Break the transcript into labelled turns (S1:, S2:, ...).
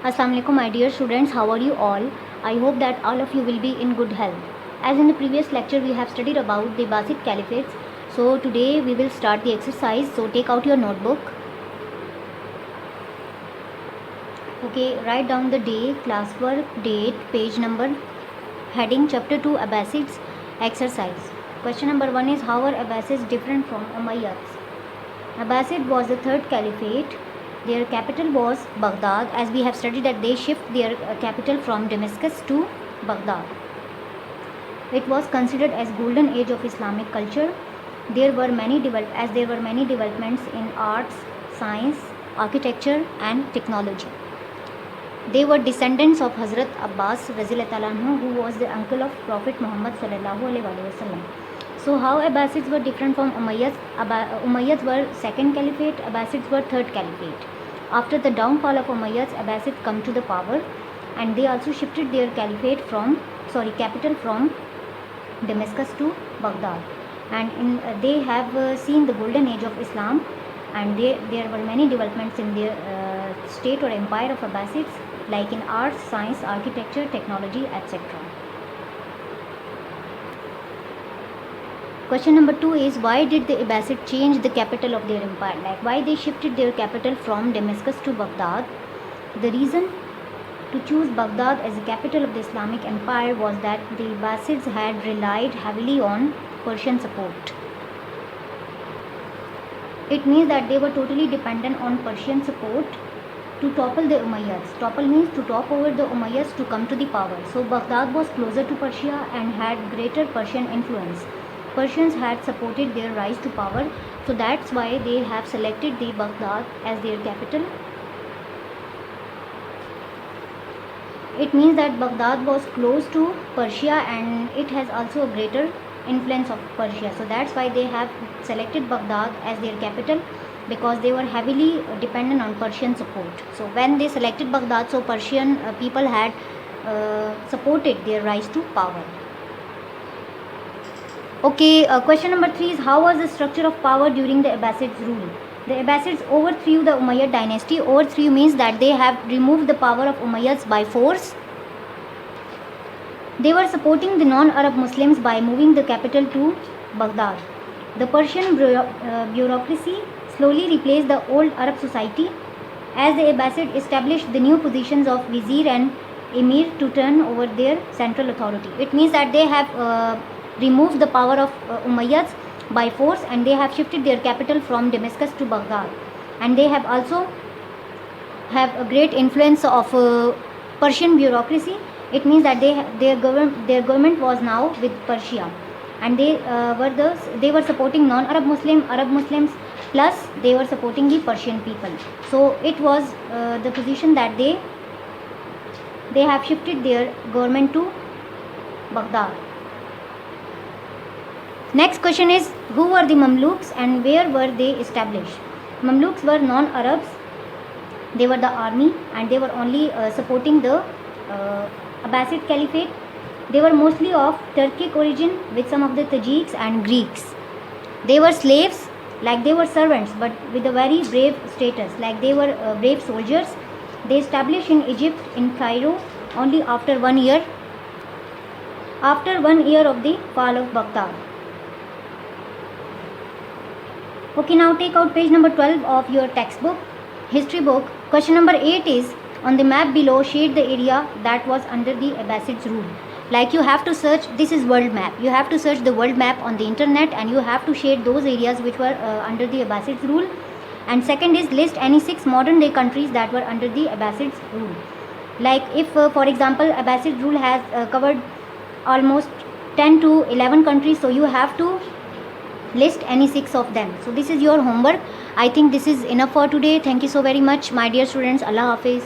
S1: Assalamu alaikum, my dear students. How are you all? I hope that all of you will be in good health. As in the previous lecture, we have studied about the Abbasid Caliphates. So today we will start the exercise. So take out your notebook. Okay, write down the day, classwork, date, page number, heading, chapter 2, Abbasids, exercise. Question number 1 is, how are Abbasids different from Umayyads? Abbasid was the third caliphate. Their capital was Baghdad. As we have studied that they shift their capital from Damascus to Baghdad. It was considered as golden age of Islamic culture. There were many developments in arts, science, architecture and technology. They were descendants of Hazrat Abbas Raziyallahu anhu, who was the uncle of Prophet Muhammad sallallahu alaihi wasallam. So how Abbasids were different from Umayyads? Umayyads were second caliphate, Abbasids were third caliphate. After the downfall of Umayyads, Abbasids come to the power, and they also shifted their capital from Damascus to Baghdad. And they have seen the golden age of Islam, and there were many developments in their state or empire of Abbasids, like in arts, science, architecture, technology, etc. Question number 2 is, why did the Abbasids change the capital of their empire? Like why they shifted their capital from Damascus to Baghdad? The reason to choose Baghdad as the capital of the Islamic empire was that the Abbasids had relied heavily on Persian support. It means that they were totally dependent on Persian support to topple the Umayyads. Topple means to top over the Umayyads to come to the power. So Baghdad was closer to Persia and had greater Persian influence. Persians had supported their rise to power, so that's why they have selected the Baghdad as their capital. It means that Baghdad was close to Persia and it has also a greater influence of Persia, so that's why they have selected Baghdad as their capital, because they were heavily dependent on Persian support. So when they selected Baghdad, so Persian people had supported their rise to power. Okay, question number 3 is, how was the structure of power during the Abbasids rule? The Abbasids overthrew the Umayyad dynasty. Overthrew means that they have removed the power of Umayyads by force. They were supporting the non-Arab Muslims by moving the capital to Baghdad. The Persian bureaucracy slowly replaced the old Arab society as the Abbasids established the new positions of Vizier and Emir to turn over their central authority. It means that they have removed the power of Umayyads by force, and they have shifted their capital from Damascus to Baghdad, and they have also have a great influence of Persian bureaucracy. It means that their government was now with Persia, and they were supporting non-Arab Arab Muslims, plus they were supporting the Persian people. So it was the position that they have shifted their government to Baghdad. Next question is, who were the Mamluks and where were they established? Mamluks were non-Arabs. They were the army, and they were only supporting the Abbasid Caliphate. They were mostly of Turkic origin with some of the Tajiks and Greeks. They were slaves, like they were servants, but with a very brave status, like they were brave soldiers. They established in Egypt, in Cairo, only after 1 year. After 1 year of the fall of Baghdad. Okay, now take out page number 12 of your textbook, history book. Question number 8 is, on the map below, shade the area that was under the Abbasids rule. Like you have to search, this is world map. You have to search the world map on the internet, and you have to shade those areas which were under the Abbasids rule. And second is, list any 6 modern day countries that were under the Abbasids rule. Like if for example Abbasid rule has covered almost 10 to 11 countries, so you have to list any 6 of them. So this is your homework. I think this is enough for today. Thank you so very much, my dear students. Allah Hafiz.